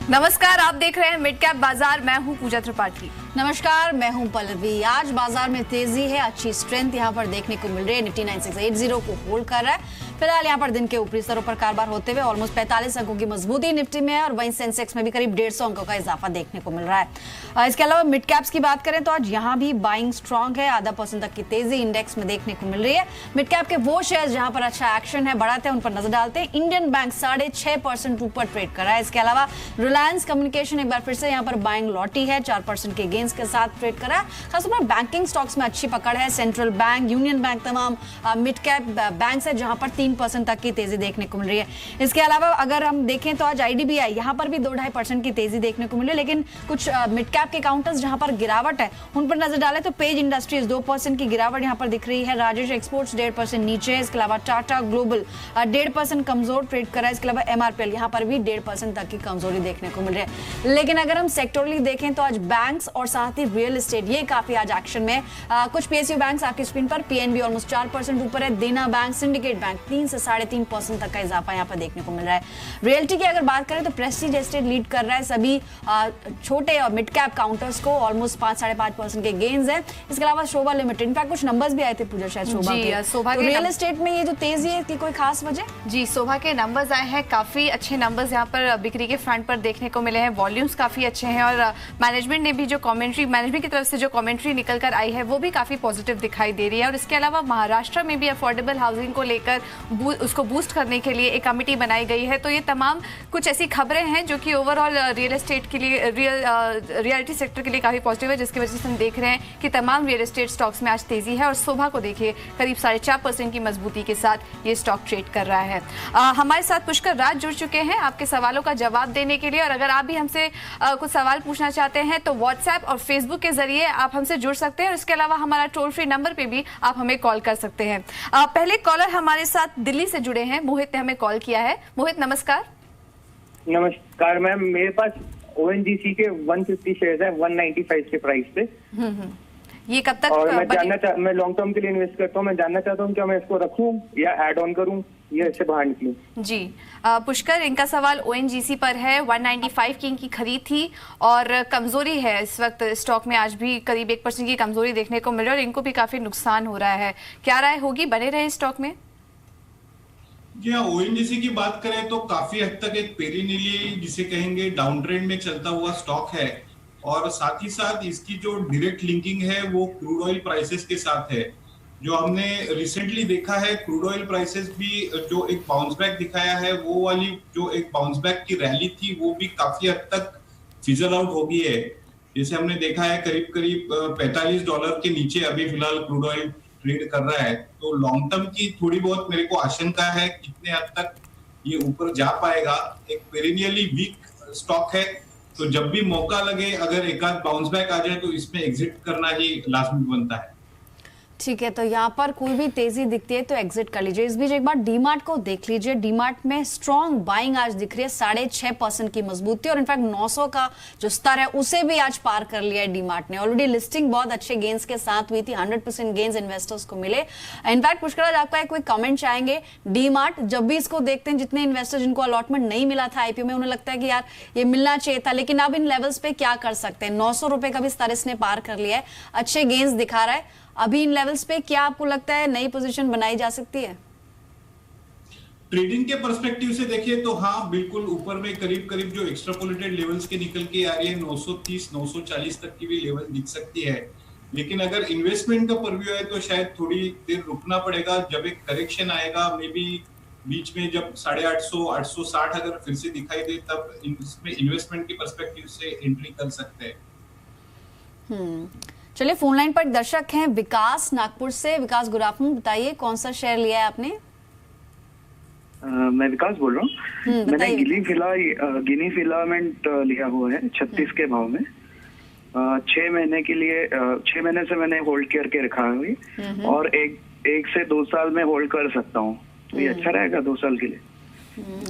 नमस्कार, आप देख रहे हैं मिड कैप बाजार। मैं हूं पूजा त्रिपाठी। नमस्कार, मैं हूं पल्लवी। आज बाजार में तेजी है, अच्छी स्ट्रेंथ यहां पर देखने को मिल रही है। निफ्टी 9680 को होल्ड कर रहा है। फिलहाल यहां पर दिन के ऊपरी स्तरों पर कारोबार होते हुए ऑलमोस्ट 45 अंकों की मजबूती निफ्टी में है और वहीं सेंसेक्स में भी करीब 150 अंकों का इजाफा देखने को मिल रहा है। इसके अलावा मिड कैप्स की बात करें तो आज यहां भी बाइंग स्ट्रांग है, आधा % तक की तेजी इंडेक्स में देखने को मिल रही है। मिड कैप के वो शेयर जहां पर अच्छा एक्शन है, बढ़ाते हैं, उन पर नजर डालते हैं। इंडियन बैंक 6.5% ऊपर ट्रेड कर रहा है। इसके अलावा रिलायंस कम्युनिकेशन एक बार फिर से यहां पर बाइंग लौटी है, 4% के गेंस के साथ ट्रेड कर रहा है। खासतौर पर बैंकिंग स्टॉक्स में अच्छी पकड़ है। सेंट्रल बैंक, यूनियन बैंक तमाम मिड कैप बैंक है जहां पर 3% तक की तेजी देखने को मिल रही है। इसके अलावा अगर हम देखें तो आज आईडीबीआई यहां पर भी 2-2.5% की तेजी देखने को मिली है। लेकिन कुछ मिड कैप के काउंटर्स जहां पर गिरावट है उन पर नजर डालें तो पेज इंडस्ट्रीज 2% की गिरावट यहां पर दिख रही है। राजेश एक्सपोर्ट्स 1.5% नीचे। इसके अलावा टाटा ग्लोबल 1.5% कमजोर ट्रेड कर रहा है। इसके अलावा एमआरपीएल यहां पर भी 1.5% तक की कमजोरी देखने को मिल रही है। लेकिन अगर हम सेक्टोरली देखें तो आज बैंक्स और साथ ही रियल एस्टेट ये काफी आज एक्शन में। कुछ पीएसयू बैंक्स आपकी स्क्रीन पर, पीएनबी ऑलमोस्ट 4% ऊपर है। देना बैंक, सिंडिकेट बैंक 3 से 3.5% तक का इजाफा यहां पर देखने को मिल रहा है। रियल्टी की अगर बात करें तो प्रेस्टीज एस्टेट लीड कर रहा है सभी छोटे और मिड कैप काउंटर्स को, ऑलमोस्ट 5-5.5% के गेन्स है। इसके अलावा शोभा लिमिटेड, इनफैक्ट कुछ नंबर्स भी आए थे पूजा शायद शोभा के रियल एस्टेट में ये जो तेजी है की कोई खास वजह? जी, शोभा के नंबर्स आए हैं, काफी अच्छे नंबर्स यहाँ पर बिक्री के फ्रंट पर देखने को मिले हैं। वॉल्यूम्स काफी अच्छे हैं और मैनेजमेंट ने भी जो कमेंट्री, मैनेजमेंट की तरफ से जो कमेंट्री निकल कर आई है वो भी काफी पॉजिटिव दिखाई दे रही है। और इसके अलावा महाराष्ट्र में भी अफोर्डेबल हाउसिंग को लेकर उसको बूस्ट करने के लिए एक कमेटी बनाई गई है। तो ये तमाम कुछ ऐसी खबरें हैं जो कि ओवरऑल रियल एस्टेट के लिए, रियलिटी सेक्टर के लिए काफी पॉजिटिव है, जिसकी वजह से हम देख रहे हैं कि तमाम रियल एस्टेट स्टॉक्स में आज तेजी है। और शोभा को देखिए करीब 4.5% की मजबूती के साथ ये स्टॉक ट्रेड कर रहा है। हमारे साथ पुष्कर राज जुड़ चुके हैं आपके सवालों का जवाब देने के लिए। और अगर आप भी हमसे कुछ सवाल पूछना चाहते हैं तो व्हाट्सएप और फेसबुक के जरिए आप हमसे जुड़ सकते हैं। और इसके अलावा हमारा टोल फ्री नंबर पे भी आप हमें कॉल कर सकते हैं। पहले कॉलर हमारे साथ दिल्ली से जुड़े हैं, मोहित ने हमें कॉल किया है। मोहित नमस्कार। नमस्कार मैम, मेरे पास ओएनजीसी के 150 शेयर्स हैं 195 के प्राइस पे। ये कब तक? और मैं लॉन्ग टर्म के लिए इन्वेस्ट करता हूँ। मैं जानना चाहता हूँ क्या मैं इसको रखूँ या ऐड ऑन करूँ या इससे बाहर निकलूँ? जी पुष्कर, इनका सवाल ओएनजीसी पर है। 195 की इनकी खरीद थी और कमजोरी है इस वक्त स्टॉक में, आज भी करीब 1% की कमजोरी देखने को मिल रही है और इनको भी काफी नुकसान हो रहा है। क्या राय होगी, बने रहे स्टॉक में? जी हाँ, ओएनजीसी की बात करें तो काफी हद तक एक पेरिनियली जिसे कहेंगे डाउन ट्रेंड में चलता हुआ स्टॉक है। और साथ ही साथ इसकी जो डायरेक्ट लिंकिंग है वो क्रूड ऑयल प्राइसेस के साथ है। जो हमने रिसेंटली देखा है, क्रूड ऑयल प्राइसेस भी जो एक बाउंस बैक दिखाया है, वो वाली जो एक बाउंस बैक की रैली थी वो भी काफी हद तक फिजल आउट हो गई है। जैसे हमने देखा है करीब करीब $45 के नीचे अभी फिलहाल क्रूड ऑयल ट्रेड कर रहा है। तो लॉन्ग टर्म की थोड़ी बहुत मेरे को आशंका है कितने हद तक ये ऊपर जा पाएगा। एक पेरिनियली वीक स्टॉक है, तो जब भी मौका लगे अगर एक आध बाउंस बैक आ जाए तो इसमें एग्जिट करना ही लाजमी बनता है। ठीक है, तो यहाँ पर कोई भी तेजी दिखती है तो एग्जिट कर लीजिए। इस बीच एक बार डीमार्ट को देख लीजिए। डीमार्ट में स्ट्रॉन्ग बाइंग आज दिख रही है, 6.5% की मजबूती और इनफैक्ट 900 का जो स्तर है उसे भी आज पार कर लिया है डीमार्ट ने। ऑलरेडी लिस्टिंग बहुत अच्छे गेंस के साथ हुई थी, 100% गेंस इन्वेस्टर्स को मिले। इनफैक्ट पुष्कर आपका कोई कमेंट चाहेंगे? डीमार्ट जब भी इसको देखते हैं, जितने इन्वेस्टर जिनको अलॉटमेंट नहीं मिला था आईपीओ में, उन्हें लगता है कि यार ये मिलना चाहिए था, लेकिन अब इन लेवल्स पे क्या कर सकते हैं? 900 रुपए का भी स्तर इसने पार कर लिया है, अच्छे गेंस दिखा रहा है। अभी इन लेवल्स पे क्या आपको लगता है नई पोजीशन बनाई जा सकती है? ट्रेडिंग के पर्सपेक्टिव से देखिए तो हाँ, बिल्कुल ऊपर में करीब करीब जो एक्स्ट्रापोलेटेड लेवल्स के निकल के आ रही है 930 940 तक की भी लेवल दिख सकती है। लेकिन अगर इन्वेस्टमेंट का परव्यू है तो शायद थोड़ी देर रुकना पड़ेगा। जब एक करेक्शन आएगा, मे बी बीच में जब 850 860 अगर फिर से दिखाई दे तब इसमें इन्वेस्टमेंट के पर्सपेक्टिव से एंट्री कर सकते हैं। चलिए, फोन लाइन पर दर्शक हैं विकास नागपुर से। विकास, गुड आफ्टरनून, बताइए कौन सा शेयर लिया है आपने? मैं विकास बोल रहा हूँ। मैंने गिनी फिलामेंट लिया हुआ है 36 के भाव में। 6 महीने के लिए 6 महीने से मैंने होल्ड करके रखा है और एक से 2 साल में होल्ड कर सकता हूँ। तो ये अच्छा रहेगा 2 साल के लिए?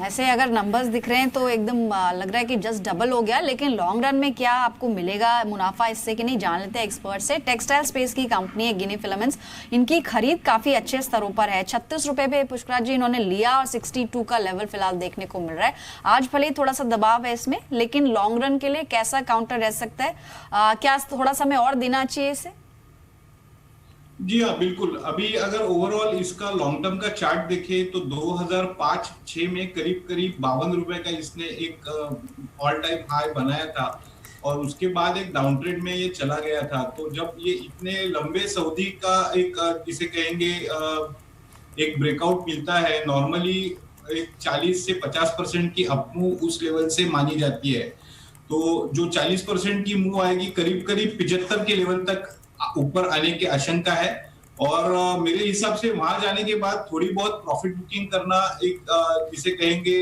ऐसे अगर नंबर्स दिख रहे हैं तो एकदम लग रहा है कि जस्ट डबल हो गया, लेकिन लॉन्ग रन में क्या आपको मिलेगा मुनाफा इससे कि नहीं, जान लेते हैं एक्सपर्ट से। टेक्सटाइल स्पेस की कंपनी है गिनी फिलामेंट्स, इनकी खरीद काफी अच्छे स्तरों पर है। 36 रुपए पे पुष्कराज जी इन्होंने लिया और 62 का लेवल फिलहाल देखने को मिल रहा है। आज भले ही थोड़ा सा दबाव है इसमें, लेकिन लॉन्ग रन के लिए कैसा काउंटर रह सकता है? क्या थोड़ा समय और देना चाहिए इसे? जी हाँ, बिल्कुल। अभी अगर ओवरऑल इसका लॉन्ग टर्म का चार्ट देखे तो 2005-6 में करीब 52 रुपए का इसने एक ऑल टाइम हाई बनाया था और उसके बाद एक डाउन ट्रेंड में ये चला गया था। तो जब ये इतने लंबे सऊदी का एक जिसे कहेंगे एक ब्रेकआउट मिलता है, नॉर्मली एक 40 से 50% की अप मूव उस लेवल से मानी जाती है। तो जो 40% की मूव आएगी करीब 75 के लेवल तक ऊपर आने की आशंका है और मेरे हिसाब से वहां जाने के बाद थोड़ी बहुत प्रॉफिट बुकिंग करना एक जिसे कहेंगे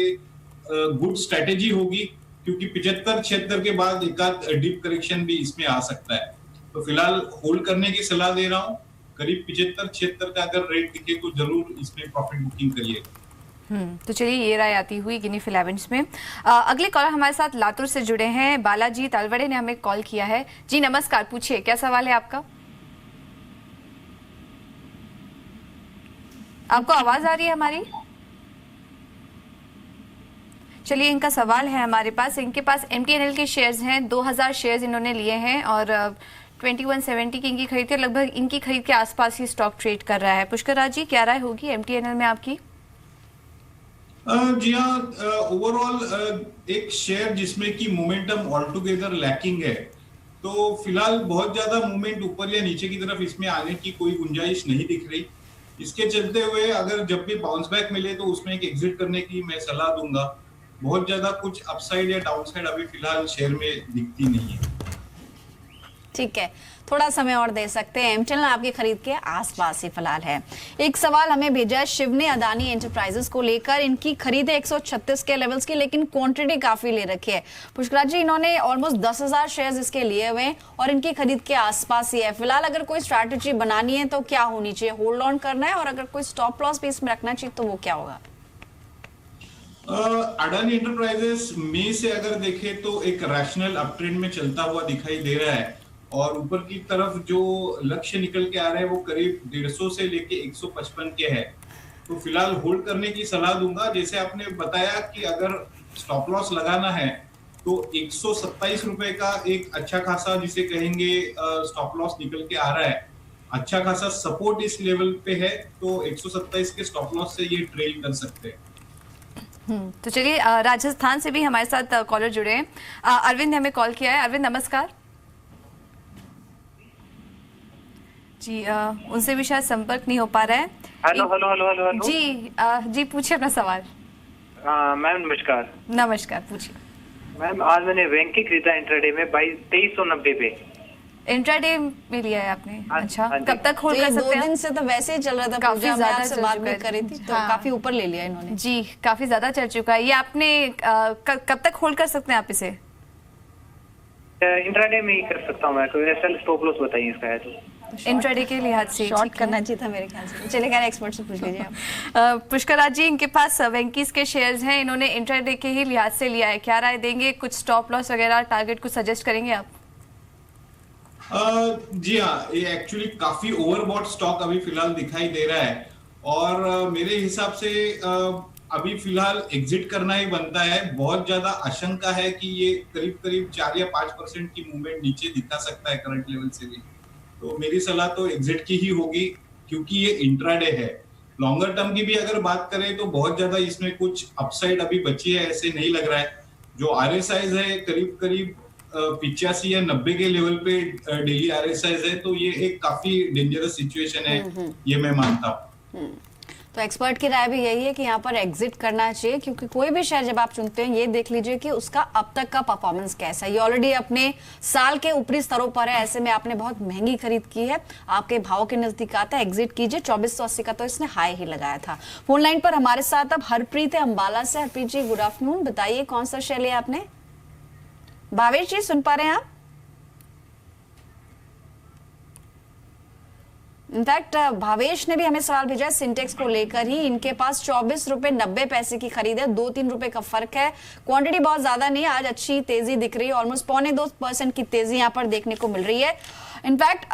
गुड स्ट्रेटेजी होगी, क्योंकि 75-76 के बाद एक आध डीप करेक्शन भी इसमें आ सकता है। तो फिलहाल होल्ड करने की सलाह दे रहा हूँ। करीब 75-76 का अगर रेट दिखे तो जरूर इसमें प्रॉफिट बुकिंग करिए। तो चलिए ये राय आती हुई गिनी फिलामेंट्स में। अगले कॉलर हमारे साथ लातूर से जुड़े हैं, बालाजी तालवड़े ने हमें कॉल किया है। जी नमस्कार, पूछिए क्या सवाल है आपका? आपको आवाज आ रही है हमारी? चलिए, इनका सवाल है हमारे पास। इनके पास MTNL के शेयर्स हैं, 2000 शेयर्स इन्होंने लिए हैं और 2170 की इनकी खरीद है। लगभग इनकी खरीद के आसपास ही स्टॉक ट्रेड कर रहा है। पुष्कर जी, क्या राय होगी MTNL में आपकी? जी हाँ, ओवरऑल एक शेयर जिसमें कि मोमेंटम ऑल टुगेदर लैकिंग है, तो फिलहाल बहुत ज्यादा मूवमेंट ऊपर या नीचे की तरफ इसमें आने की कोई गुंजाइश नहीं दिख रही। इसके चलते हुए अगर जब भी बाउंस बैक मिले तो उसमें एक एग्जिट करने की मैं सलाह दूंगा। बहुत ज्यादा कुछ अपसाइड या डाउनसाइड अभी फिलहाल शेयर में दिखती नहीं है। ठीक है, थोड़ा समय और दे सकते हैं। MTNL आपकी खरीद के आसपास ही फिलहाल है। एक सवाल हमें भेजा है शिव ने अदानी एंटरप्राइजेस को लेकर। इनकी खरीद है 136 के लेवल्स की, लेकिन क्वांटिटी काफी ले रखी है। पुष्कराज जी, इन्होंने ऑलमोस्ट 10,000 शेयर्स इसके लिए हुए हैं और इनकी खरीद के आसपास ही है। फिलहाल अगर कोई स्ट्रैटेजी बनानी है तो क्या होनी चाहिए? होल्ड ऑन करना है और अगर कोई स्टॉप लॉस भी इसमें रखना चाहिए तो वो क्या होगा? अडानी एंटरप्राइजेस में से अगर देखे तो एक रैशनल अप ट्रेंड में चलता हुआ दिखाई दे रहा है और ऊपर की तरफ जो लक्ष्य निकल के आ रहे हैं वो करीब 150 से लेके 155 के है। तो फिलहाल होल्ड करने की सलाह दूंगा। जैसे आपने बताया कि अगर स्टॉप लॉस लगाना है तो 127 रुपए का एक अच्छा खासा जिसे कहेंगे स्टॉप लॉस निकल के आ रहा है। अच्छा खासा सपोर्ट इस लेवल पे है, तो 127 के स्टॉप लॉस से ये ट्रेल कर सकते हैं। तो चलिए, राजस्थान से भी हमारे साथ कॉलर जुड़े हैं। अरविंद ने हमें कॉल किया है। अरविंद नमस्कार जी। उनसे भी शायद संपर्क नहीं हो पा रहा है। हेलो जी। जी पूछिए अपना सवाल। मैम नमस्कार। नमस्कार, पूछिए। मैम आज मैंने वेंकी खरीदा इंट्राडे में 2390 पे। इंट्राडे में लिया है आपने? अच्छा, हाँ जी। कब तक होल्ड कर सकते हैं? 2 दिन से तो वैसे ही चल रहा था, काफी ज्यादा से बात भी करी थी तो हाँ। काफी ऊपर ले लिया इन्होंने। जी, काफी ज्यादा चल चुका है ये। आपने कब तक होल्ड कर सकते हैं आप इसे? इंट्राडे में ही कर सकता हूँ मैं। कोई ऐसा स्टॉप लॉस बताइए इसका है तो। इंट्राडे के लिहाज से शॉर्ट करना चाहिए था मेरे ख्याल से। चलिए, खैर एक्सपर्ट से पूछ लीजिए आप। पुष्कर जी, इनके पास वेंकीज के शेयर्स हैं, इन्होंने इंट्राडे के ही लिहाज से लिया है। क्या राय देंगे? कुछ स्टॉप लॉस वगैरह टारगेट कुछ सजेस्ट करेंगे आप? जी हाँ, ये एक्चुअली काफी ओवरबॉट स्टॉक अभी फिलहाल दिखाई दे रहा है और मेरे हिसाब से अभी फिलहाल एग्जिट करना ही बनता है। बहुत ज्यादा आशंका है कि ये करीब 4 या 5% की मूवमेंट नीचे दिखा सकता है करंट लेवल से भी। तो मेरी सलाह तो एग्जिट की ही होगी, क्योंकि ये इंट्राडे है। लॉन्गर टर्म की भी अगर बात करें तो बहुत ज्यादा इसमें कुछ अपसाइड अभी बची है ऐसे नहीं लग रहा है। जो RSI है करीब 85 या 90 के लेवल पे डेली RSI है, तो ये एक काफी डेंजरस सिचुएशन है, ये मैं मानता हूँ। तो एक्सपर्ट की राय भी यही है कि यहाँ पर एग्जिट करना चाहिए, क्योंकि कोई भी शेयर जब आप चुनते हैं ये देख लीजिए कि उसका अब तक का परफॉर्मेंस कैसा है। ये ऑलरेडी अपने साल के ऊपरी स्तरों पर है, ऐसे में आपने बहुत महंगी खरीद की है, आपके भाव के नजदीक आता है, एग्जिट कीजिए। 2480 का तो इसने हाई ही लगाया था। फोन लाइन पर हमारे साथ अब हरप्रीत है अंबाला से। हरप्रीत जी गुड आफ्टरनून, बताइए कौन सा शेयर लिया आपने? भावेश जी सुन पा रहे हैं आप? इनफैक्ट भावेश ने भी हमें सवाल भेजा है सिंटेक्स को लेकर ही। इनके पास 24 रुपए 90 पैसे की खरीद है, 2-3 रुपए का फर्क है। क्वांटिटी बहुत ज्यादा नहीं है, आज अच्छी तेजी दिख रही है, ऑलमोस्ट 1.25% की तेजी यहाँ पर देखने को मिल रही है। इनफैक्ट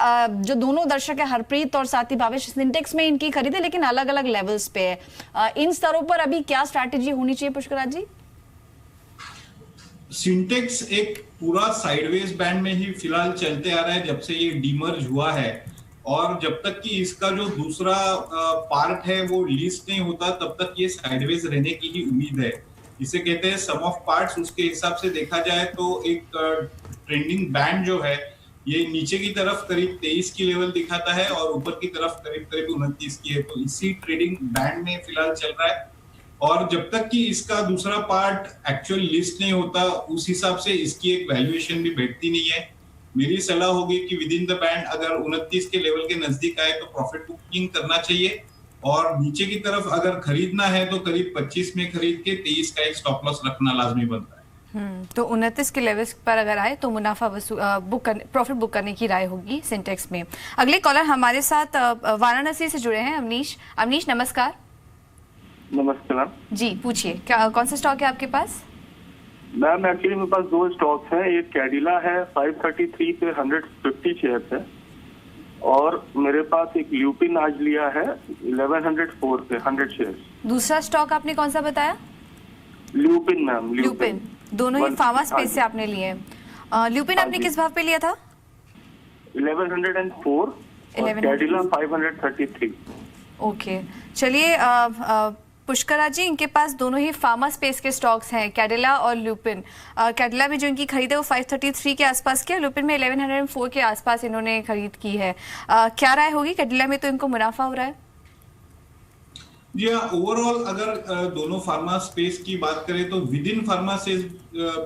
जो दोनों दर्शक है हरप्रीत और साथ ही भावेश, सिंटेक्स में इनकी खरीद है लेकिन अलग अलग लेवल्स पे है। इन स्तरों पर अभी क्या स्ट्रैटेजी होनी चाहिए पुष्कराज जी? सिंटेक्स एक पूरा साइडवेज बैंड में ही फिलहाल चलते आ रहा है जब से ये डीमर्ज हुआ है, और जब तक कि इसका जो दूसरा पार्ट है वो लिस्ट नहीं होता तब तक ये साइडवेज रहने की ही उम्मीद है। इसे कहते हैं सम ऑफ पार्ट्स। उसके हिसाब से देखा जाए तो एक ट्रेंडिंग बैंड जो है ये नीचे की तरफ करीब 23 की लेवल दिखाता है और ऊपर की तरफ करीब करीब 29 की है। तो इसी ट्रेडिंग बैंड में फिलहाल चल रहा है, और जब तक कि इसका दूसरा पार्ट एक्चुअल लिस्ट नहीं होता उस हिसाब से इसकी एक वैल्यूएशन भी बैठती नहीं है। मेरी सलाह होगी कि विद इन द बैंड अगर 29 के लेवल के नजदीक आए तो प्रॉफिट बुकिंग करना चाहिए, और नीचे की तरफ अगर खरीदना है तो करीब 25 में खरीद के 23 का एक स्टॉप लॉस रखना लाजमी बनता है। तो 29 के लेवल्स पर अगर आए तो मुनाफा प्रॉफिट बुक करने की राय होगी सिंटेक्स में। अगले कॉलर हमारे साथ वाराणसी से जुड़े हैं अवनीश। अवनीश नमस्कार। नमस्ते मैम जी पूछिए, क्या कौन सा स्टॉक है आपके पास? मैम एक्चुअली मेरे पास 2 स्टॉक्स हैं। एक कैडिला है 533 पे 150 शेयर्स है, और मेरे पास एक ल्यूपिन आज लिया है 1104 पे 100 शेयर्स। दूसरा स्टॉक आपने कौन सा बताया? Lupin ma'am. ल्यूपिन दोनों ही फार्मा स्पेस से आपने लिए हैं। ल्यूपिन आपने किस भाव पे लिया था? 1104 और कैडिला 533। ओके चलिए पुष्कराज जी, इनके पास दोनों ही फार्मा स्पेस के स्टॉक्स हैं, कैडिला और ल्यूपिन। कैडिला में जो इनकी खरीद है वो 533 के आसपास की है, ल्यूपिन में 1104 के आसपास इन्होंने खरीद की है। क्या राय होगी? कैडिला में तो इनको मुनाफा हो रहा है। जी हाँ, ओवरऑल अगर दोनों फार्मा स्पेस की बात करें तो विद इन फार्मा स्पेस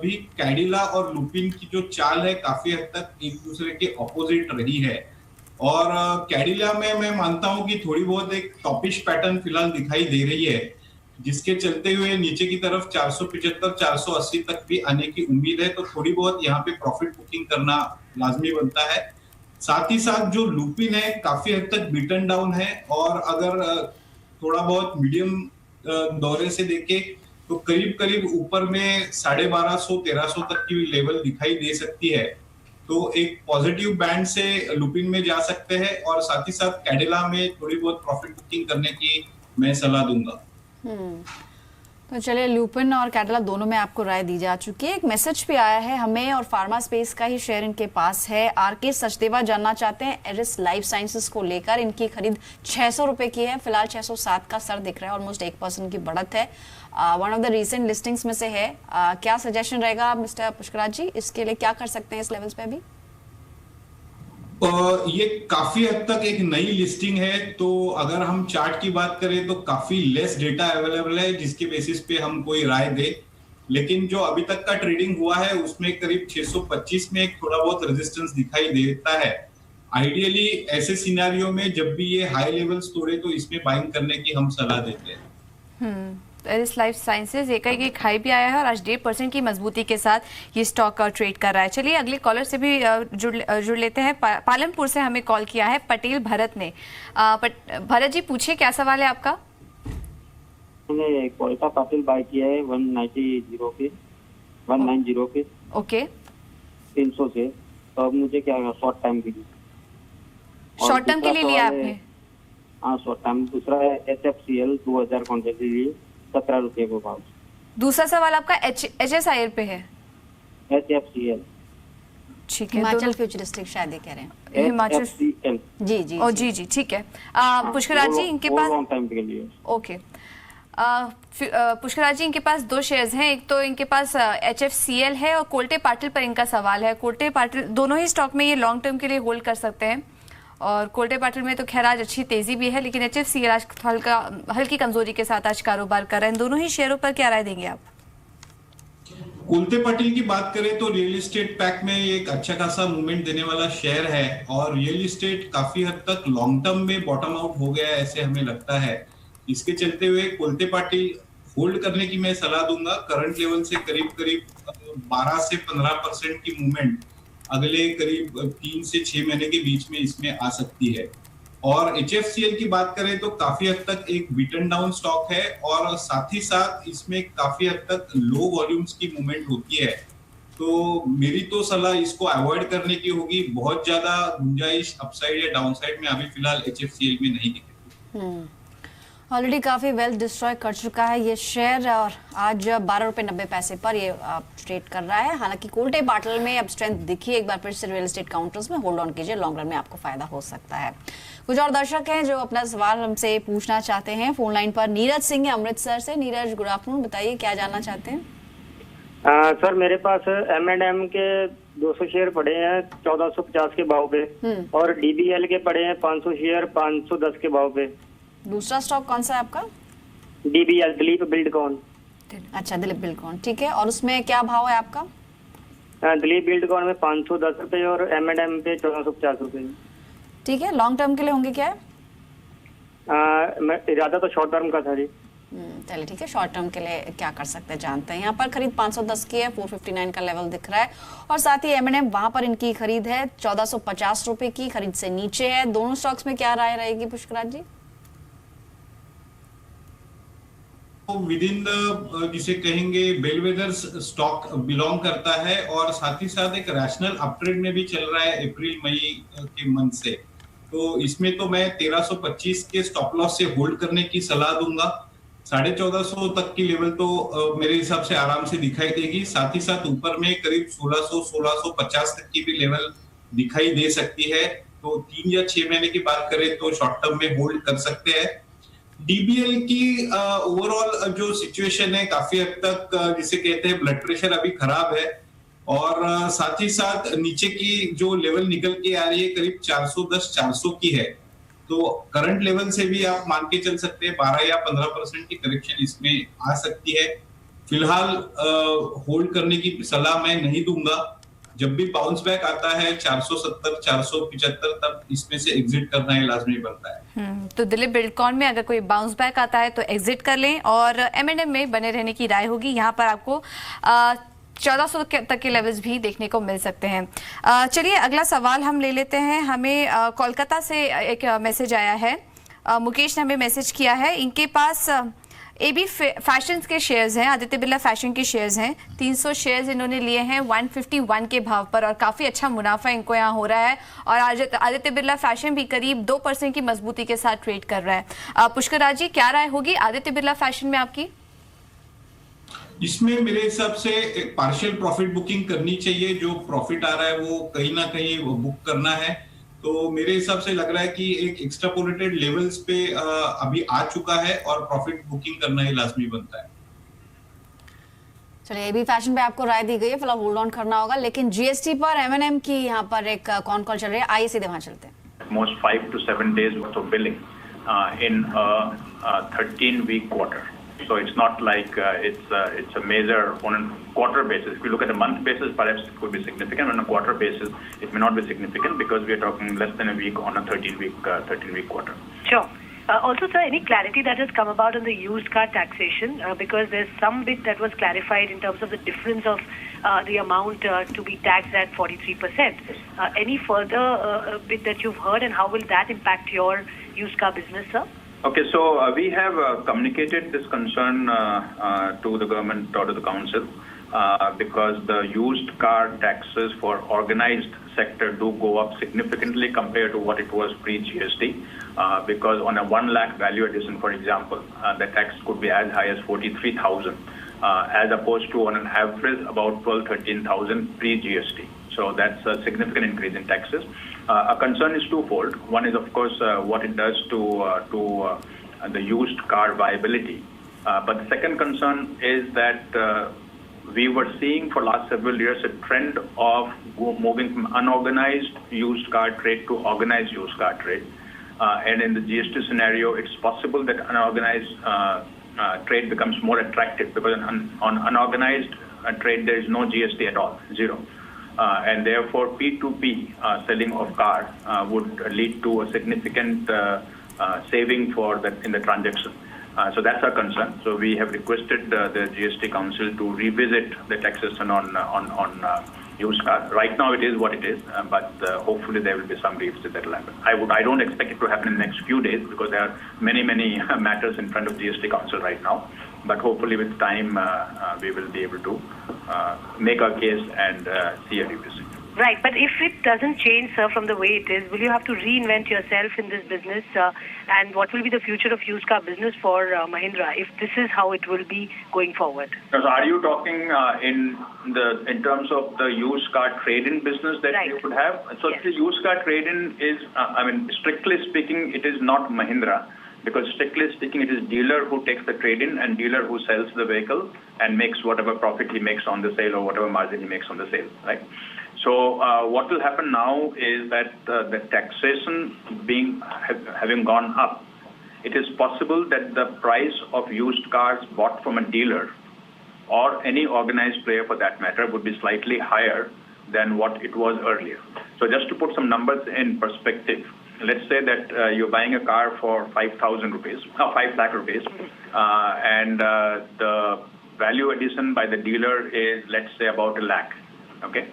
भी कैडिला और लुपिन की जो चाल है काफी हद तक एक दूसरे के ऑपोजिट रही है, और कैडिला में मैं मानता हूं कि थोड़ी बहुत एक टॉपिश पैटर्न फिलहाल दिखाई दे रही है, जिसके चलते हुए नीचे की तरफ 475-480 तक भी आने की उम्मीद है। तो थोड़ी बहुत यहाँ पे प्रॉफिट बुकिंग करना लाजमी बनता है। साथ ही साथ जो लुपिन है काफी हद तक बीटन डाउन है, और अगर थोड़ा बहुत मीडियम दौरे से देखे तो करीब करीब ऊपर में 1250-1300 तक की लेवल दिखाई दे सकती है। तो एक पॉजिटिव बैंड से लुपिन में जा सकते हैं, और साथ ही साथ कैडिला में थोड़ी बहुत प्रॉफिट बुकिंग करने की मैं सलाह दूंगा। तो चलिए, ल्यूपिन और कैडिला दोनों में आपको राय दी जा चुकी है। एक मैसेज भी आया है हमें, और फार्मा स्पेस का ही शेयर इनके पास है। आरके सचदेवा जानना चाहते हैं एरिस लाइफ साइंसेस को लेकर। इनकी खरीद 600 रुपए की है, फिलहाल 607 का सर दिख रहा है, ऑलमोस्ट 1% की बढ़त है। One of the recent listings में से है। क्या सजेशन रहेगा मिस्टर पुष्कराज जी, इसके लिए क्या कर सकते हैं इस लेवल्स पे अभी? ये काफी हद तक एक नई लिस्टिंग है, तो अगर हम चार्ट की बात करें तो काफी लेस डेटा अवेलेबल है जिसके बेसिस पे हम कोई राय दे। लेकिन जो अभी तक का ट्रेडिंग हुआ है उसमें करीब 625 में एक थोड़ा बहुत रेजिस्टेंस दिखाई देता है। आइडियली ऐसे सिनेरियो में जब भी ये हाई लेवल्स तोड़े तो इसमें बाइंग करने की हम सलाह देते हैं। एरिस लाइफ साइंसेज एक हाई भी आया है और आज 1.5% की मजबूती के साथ ये स्टॉक ट्रेड कर रहा है। चलिए अगले कॉलर से भी जुड़ लेते हैं। पालनपुर से हमें कॉल किया है पटेल भरत ने। भरत जी पूछिए, क्या सवाल है आपका? मैंने कोलका पाटिल बाय किया है 190 पे ओके 300 से, तो अब मुझे क्या शॉर्ट टाइम के लिए? शॉर्ट टर्म के लिए लिया आपने? हाँ शॉर्ट टाइम। दूसरा है HFCL 2000 कॉन्ट्रैक्ट के लिए 17 रुपये को भाव। दूसरा सवाल आपका HSIL पे है? HFCL ठीक है, हिमाचल फ्यूचरिस्टिक शायद ये कह रहे हैं। हिमाचल जी जी ओ जी जी ठीक है। पुष्कराज जी इनके पास लॉन्ग टाइम के लिए ओके। पुष्कराज जी इनके पास 2 शेयर्स हैं, एक तो इनके पास HFCL है और कोल्टे पाटिल पर इनका सवाल है। कोल्टे पाटिल दोनों ही स्टॉक में ये लॉन्ग टर्म के लिए होल्ड कर सकते हैं, और कोल्टे पाटिल में तो खैर आज अच्छी तेजी भी है, लेकिन HFCL आज हल्की कमजोरी के साथ आज कारोबार कर रहे हैं। दोनों ही शेयरों पर क्या राय देंगे आप? कोल्टे पाटिल की बात करें तो रियल एस्टेट पैक में एक अच्छा खासा मूवमेंट देने वाला शेयर है, और रियल एस्टेट काफी हद तक लॉन्ग टर्म में बॉटम आउट हो गया है ऐसे हमें लगता है। इसके चलते हुए कोल्टे पाटिल होल्ड करने की मैं सलाह दूंगा। करंट लेवल से करीब करीब 12 से 15% की मूवमेंट अगले करीब 3 से 6 महीने के बीच में इसमें आ सकती है। और HFCL की बात करें तो काफी हद तक एक बीटन डाउन स्टॉक है और साथ ही साथ इसमें काफी हद तक लो वॉल्यूम्स की मूवमेंट होती है, तो मेरी तो सलाह इसको अवॉइड करने की होगी। बहुत ज्यादा गुंजाइश अपसाइड या डाउनसाइड में अभी फिलहाल HFCL में नहीं दिखेगी। ऑलरेडी काफी वेल डिस्ट्रॉय कर चुका है ये शेयर और आज 12.90 पर ये ट्रेड कर रहा है। हालांकि कोल्टे बाटल में अब स्ट्रेंथ दिखी, एक बार फिर से रियल एस्टेट काउंटर्स में होल्ड ऑन कीजिए, लॉन्ग रन में आपको फायदा हो सकता है। कुछ और दर्शक हैं जो अपना सवाल हमसे पूछना चाहते हैं। फोन लाइन पर नीरज सिंह है अमृतसर से। नीरज, गुड आफ्टरनून, बताइए क्या जानना चाहते हैं? सर मेरे पास M&M के 200 शेयर पड़े हैं 1450 के भाव पे और DBL के पड़े हैं 500 शेयर 510 के भाव पे। दूसरा स्टॉक कौन सा है आपका? DBL, Dilip Buildcon. अच्छा, दिलीप बिल्डकॉन, ठीक है। और उसमें क्या भाव है आपका? दिलीप बिल्डकॉन में 510 रुपए और M&M पे 1450 रुपए। ठीक है। लॉन्ग टर्म के लिए होंगे क्या है? मैं इरादा तो शॉर्ट टर्म का था जी। चलिए ठीक है, शॉर्ट टर्म के लिए क्या कर सकते हैं जानते हैं। यहाँ पर खरीद 510 की है, 459 का लेवल दिख रहा है और साथ ही M&M वहां पर इनकी खरीद है 1450 रुपए की, खरीद से नीचे है। दोनों स्टॉक्स में क्या राय रहेगी पुष्कराज जी? विद इन द जिसे कहेंगे बेलवेदर स्टॉक बिलोंग करता है और साथ ही साथ एक रैशनल अपट्रेंड में भी चल रहा है अप्रैल मई के मंथ से, तो इसमें तो मैं 1325 के स्टॉप लॉस से होल्ड करने की सलाह दूंगा। 1450 तक की लेवल तो मेरे हिसाब से आराम से दिखाई देगी। साथ ही साथ ऊपर में करीब 1600-1650 तक की भी लेवल दिखाई दे सकती है, तो 3 या 6 महीने की बात करें तो शॉर्ट टर्म में होल्ड कर सकते हैं। DBL की ओवरऑल जो सिचुएशन है काफी हद तक जिसे कहते हैं ब्लड प्रेशर अभी खराब है और साथ ही साथ नीचे की जो लेवल निकल के आ रही है करीब 410-400 की है, तो करंट लेवल से भी आप मान के चल सकते हैं 12 या 15% की करेक्शन इसमें आ सकती है। फिलहाल होल्ड करने की सलाह मैं नहीं दूंगा। जब भी बाउंस बैक आता है 470-475 तब इसमें से एग्जिट करना ही लाजमी बनता है। तो दिलीप बिल्डकॉन में अगर कोई बाउंस बैक आता है तो एग्जिट कर लें और M&M में बने रहने की राय होगी। यहाँ पर आपको 1400 तक के लेवल्स भी देखने को मिल सकते हैं। चलिए अगला सवाल हम ले लेते हैं। हमें कोलकाता से एक मैसेज आया है, मुकेश ने हमें मैसेज किया है। इनके पास AB फैशन के शेयर्स हैं, आदित्य बिरला फैशन के शेयर्स हैं। 300 शेयर्स इन्होंने लिए हैं 151 के भाव पर और काफ़ी अच्छा मुनाफा इनको यहाँ हो रहा है और आदित्य बिरला फैशन भी करीब 2% की मजबूती के साथ ट्रेड कर रहा है। पुष्कराज जी, क्या राय होगी आदित्य बिरला फैशन में आपकी? इसमें मेरे हिसाब से एक पार्शियल प्रॉफिट बुकिंग करनी चाहिए। जो प्रॉफिट आ रहा है वो कहीं ना कहीं बुक करना है, तो मेरे हिसाब से लग रहा है कि एक एक्स्ट्रापोलेटेड लेवल्स पे अभी आ चुका है और प्रॉफिट बुकिंग करना ही लाजमी बनता है। चलिए, AB फैशन पे आपको राय दी गई है, फिलहाल होल्ड ऑन करना होगा। लेकिन GST पर M&M की यहाँ पर एक कॉन कॉल चल रही है, आइए सीधे वहां चलते हैं। Most 5 to 7 days worth of billing in a 13-week quarter. So it's not like it's a measure on a quarter basis. If you look at a month basis, perhaps it could be significant. On a quarter basis, it may not be significant because we are talking less than a week on a 13-week quarter. Sure. Also, sir, any clarity that has come about on the used car taxation? Because there's some bit that was clarified in terms of the difference of the amount to be taxed at 43%. Any further bit that you've heard, and how will that impact your used car business, sir? Okay, so we have communicated this concern to the government or to the council because the used car taxes for organized sector do go up significantly compared to what it was pre-GST because on a 1 lakh value addition, for example, the tax could be as high as 43,000 as opposed to on an average about 12,000-13,000 pre-GST. So that's a significant increase in taxes. A concern is twofold. One is, of course, what it does to the used car viability. But the second concern is that we were seeing for last several years a trend of moving from unorganized used car trade to organized used car trade. And in the GST scenario, it's possible that unorganized trade becomes more attractive because on unorganized trade there is no GST at all, zero. And therefore P2P selling of car would lead to a significant saving for that in the transaction. So that's our concern. So we have requested the GST Council to revisit the taxation on used car. Right now it is what it is, but hopefully there will be some revisit that will happen. I don't expect it to happen in the next few days because there are many matters in front of GST Council right now. But hopefully with time we will be able to make our case and see a revisit. Right, but if it doesn't change, sir, from the way it is, will you have to reinvent yourself in this business? And what will be the future of used car business for Mahindra if this is how it will be going forward? So are you talking in terms of the used car trade-in business that you would have? So yes. The used car trade-in is, strictly speaking, it is not Mahindra. Because strictly speaking, it is dealer who takes the trade-in and dealer who sells the vehicle and makes whatever profit he makes on the sale or whatever margin he makes on the sale, right? So what will happen now is that the taxation having gone up, it is possible that the price of used cars bought from a dealer or any organized player for that matter would be slightly higher than what it was earlier. So just to put some numbers in perspective, let's say that you're buying a car for 5,000 rupees, 5 lakh rupees, and the value addition by the dealer is, let's say, about 1 lakh. Okay.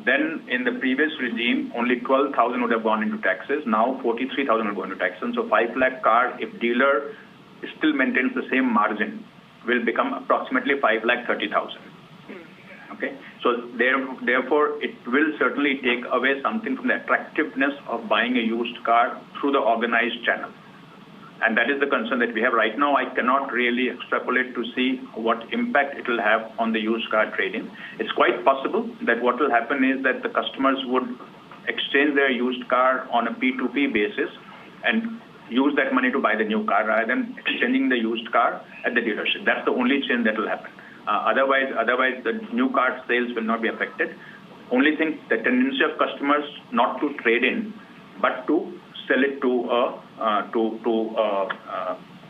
Then in the previous regime, only 12,000 would have gone into taxes. Now 43,000 will go into taxes. So 5 lakh car, if dealer still maintains the same margin, will become approximately 5,30,000. Okay. So therefore, it will certainly take away something from the attractiveness of buying a used car through the organized channel. And that is the concern that we have right now. I cannot really extrapolate to see what impact it will have on the used car trading. It's quite possible that what will happen is that the customers would exchange their used car on a P2P basis and use that money to buy the new car rather than exchanging the used car at the dealership. That's the only change that will happen. Otherwise, the new car sales will not be affected. Only thing, the tendency of customers not to trade in, but to sell it to a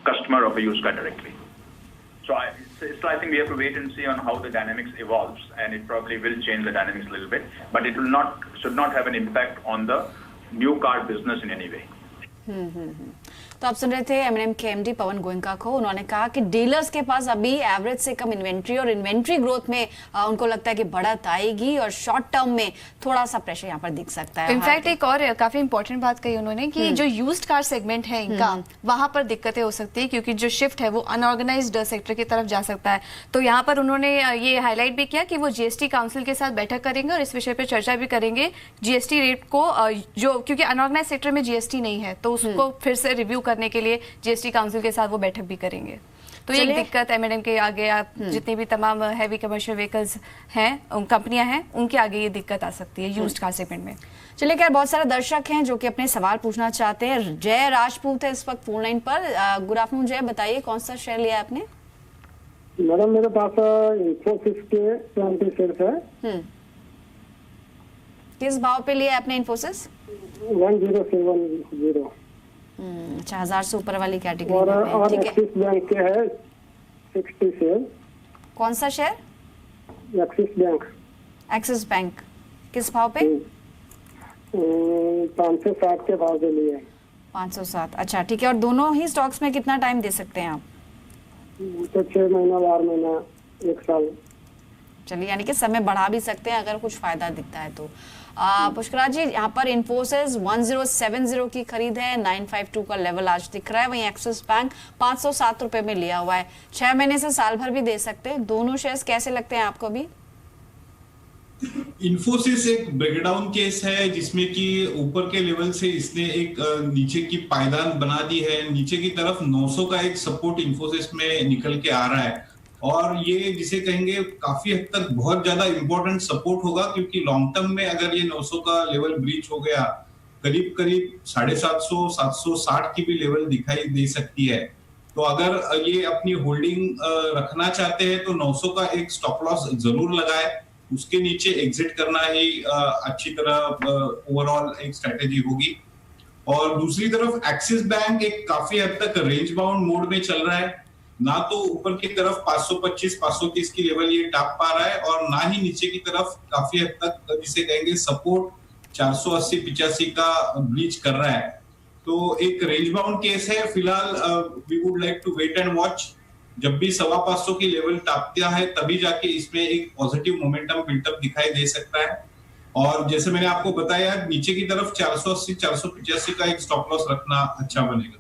customer of a used car directly. So I think we have to wait and see on how the dynamics evolves, and it probably will change the dynamics a little bit, but it should not have an impact on the new car business in any way. तो आप सुन रहे थे M&M के MD Pawan Goenka को। उन्होंने कहा कि dealers के पास अभी एवरेज से कम इन्वेंट्री और इन्वेंट्री ग्रोथ में उनको लगता है कि बढ़त आएगी और शॉर्ट टर्म में थोड़ा सा प्रेशर यहाँ पर दिख सकता है। इनफैक्ट एक और काफी इंपॉर्टेंट बात कही उन्होंने कि जो यूज्ड कार सेगमेंट है इनका वहां पर दिक्कतें हो सकती है क्योंकि जो शिफ्ट है वो अनऑर्गेनाइज्ड सेक्टर की तरफ जा सकता है। तो यहाँ पर उन्होंने ये हाईलाइट भी किया कि वो जीएसटी काउंसिल के साथ बैठक करेंगे और इस विषय पर चर्चा भी करेंगे। जीएसटी रेट को जो क्योंकि अनऑर्गेनाइज सेक्टर में जीएसटी नहीं है तो उसको फिर से रिव्यू करने के लिए जीएसटी काउंसिल के साथ वो बैठक भी करेंगे। तो ये दिक्कत M&M के आगे आप जितनी भी तमाम हैवी कमर्शियल व्हीकल्स हैं कंपनियां हैं उनके आगे ये दिक्कत आ सकती है यूज्ड कार सेगमेंट में। चलिए खैर बहुत सारे दर्शक हैं जो कि अपने सवाल पूछना चाहते हैं। जय राजपूत है इस वक्त फोन लाइन पर। गुड आफ्टरनून जय, बताइए कौन सा शेयर लिया आपने? मैडम मेरे पास इन्फोसिस के 20 शेयर है। किस भाव पे लिया आपने इन्फोसिस? 1070। अच्छा, 1000 से ऊपर वाली कैटेगरी और ठीक है। एक्सिस बैंक के है 60 शेयर। कौन सा share? Axis bank. Axis bank किस भाव पे? 560 के भाव पे लिए। 507, अच्छा ठीक है। और दोनों ही स्टॉक्स में कितना टाइम दे सकते हैं आप? तो 6 महीना, 12 महीना, 1 साल। चलिए, यानी कि समय बढ़ा भी सकते हैं अगर कुछ फायदा दिखता है तो। पुष्कराज जी, यहाँ पर इन्फोसिस 1070 की खरीद है, 952 का लेवल आज दिख रहा है। वहीं एक्सिस बैंक 507 रुपए में लिया हुआ है, 6 महीने से साल भर भी दे सकते हैं। दोनों शेयर्स कैसे लगते हैं आपको अभी? इन्फोसिस एक ब्रेकडाउन केस है जिसमें कि ऊपर के लेवल से इसने एक नीचे की पायदान बना दी है। नीचे की तरफ 900 का एक सपोर्ट इन्फोसिस में निकल के आ रहा है और ये जिसे कहेंगे काफी हद तक बहुत ज्यादा इंपॉर्टेंट सपोर्ट होगा क्योंकि लॉन्ग टर्म में अगर ये 900 का लेवल ब्रीच हो गया करीब 750 760 की भी लेवल दिखाई दे सकती है। तो अगर ये अपनी होल्डिंग रखना चाहते हैं तो 900 का एक स्टॉप लॉस जरूर लगाए, उसके नीचे एग्जिट करना ही अच्छी तरह ओवरऑल एक स्ट्रेटेजी होगी। और दूसरी तरफ एक्सिस बैंक एक काफी हद तक रेंज बाउंड मोड में चल रहा है, ना तो ऊपर की तरफ 525 530 की लेवल ये टाप पा रहा है और ना ही नीचे की तरफ काफी हद तक जिसे कहेंगे सपोर्ट 480 85 का ब्रीच कर रहा है। तो एक रेंज बाउंड केस है। फिलहाल we would like to wait and watch. जब भी 550 की लेवल टपता है तभी जाके इसमें एक पॉजिटिव मोमेंटम बिल्टअप दिखाई दे सकता है। और जैसे मैंने आपको बताया नीचे की तरफ 480 485 का एक स्टॉप लॉस रखना अच्छा बनेगा।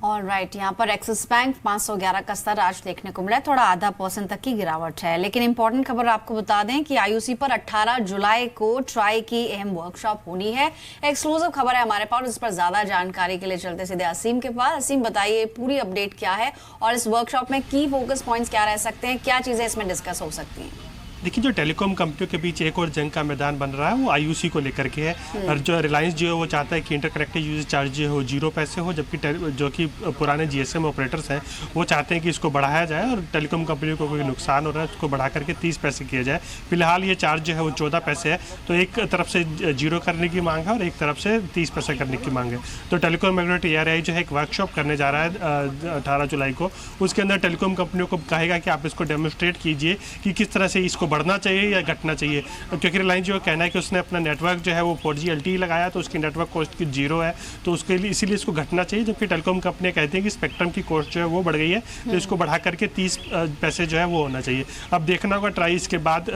ऑलराइट, यहाँ पर एक्सिस बैंक 511 का स्तर आज देखने को मिला है, थोड़ा ½ % तक की गिरावट है। लेकिन इंपॉर्टेंट खबर आपको बता दें कि आईयूसी पर 18 जुलाई को ट्राई की अहम वर्कशॉप होनी है। एक्सक्लूसिव खबर है हमारे पास, इस पर ज्यादा जानकारी के लिए चलते सीधे असीम के पास। असीम, बताइए पूरी अपडेट क्या है और इस वर्कशॉप में की फोकस पॉइंट्स क्या रह सकते हैं, क्या चीजें इसमें डिस्कस हो सकती हैं? देखिए, जो टेलीकॉम कंपनियों के बीच एक और जंग का मैदान बन रहा है वो आईयूसी को लेकर के है। और जो रिलायंस जो है वो चाहता है कि इंटरकनेक्टेड यूजेज चार्ज जो है वो 0 पैसे हो, जबकि जो कि पुराने जीएसएम ऑपरेटर्स हैं वो चाहते हैं कि इसको बढ़ाया जाए और टेलीकॉम कंपनियों को कोई नुकसान हो रहा है उसको बढ़ा करके 30 पैसे किया जाए। फिलहाल ये चार्ज जो है वो 14 पैसे है, तो एक तरफ से 0 करने की मांग है और एक तरफ से 30 पैसे करने की मांग है। तो टेलीकॉम रेगुलेटरी ARAI जो है एक वर्कशॉप करने जा रहा है 18 जुलाई को। उसके अंदर टेलीकॉम कंपनियों को कहेगा कि आप इसको डेमोन्स्ट्रेट कीजिए कि किस तरह से इसको बढ़ना चाहिए या घटना चाहिए, क्योंकि रिलायंस जो कहना है कि उसने अपना नेटवर्क जो है वो 4G LTE लगाया तो उसकी नेटवर्क कॉस्ट की 0 है, तो उसके लिए इसीलिए इसको घटना चाहिए। जबकि टेलीकॉम कंपनी कहते हैं कि स्पेक्ट्रम की कॉस्ट जो है वो बढ़ गई है, तो इसको बढ़ा करके 30 पैसे जो है वो होना चाहिए। अब देखना होगा ट्राई इसके बाद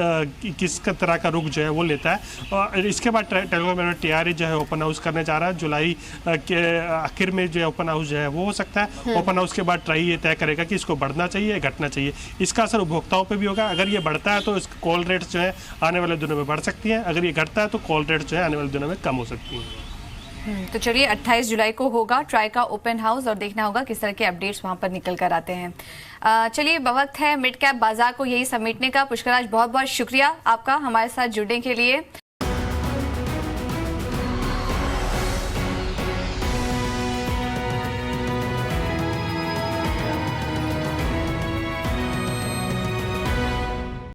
किस तरह का रुख जो है वो लेता है। और इसके बाद टेलीकॉम ARAI जो है ओपन हाउस करने जा रहा है जुलाई के आखिर में, जो है ओपन हाउस जो है वो हो सकता है। ओपन हाउस के बाद ट्राई ये तय करेगा कि इसको बढ़ना चाहिए या घटना चाहिए। इसका असर उपभोक्ताओं पर भी होगा। अगर ये बढ़ता है तो इसका कॉल रेट्स जो है आने वाले दिनों में बढ़ सकती हैं, अगर ये घटता है तो कॉल रेट जो है आने वाले दिनों में कम हो सकती हैं। तो चलिए 28 जुलाई को होगा ट्राई का ओपन हाउस और देखना होगा किस तरह के अपडेट्स वहां पर निकल कर आते हैं। चलिए वक्त है मिड कैप बाजार को यही समेटने का। पुष्कर, आज बहुत बहुत शुक्रिया आपका हमारे साथ जुड़ने के लिए।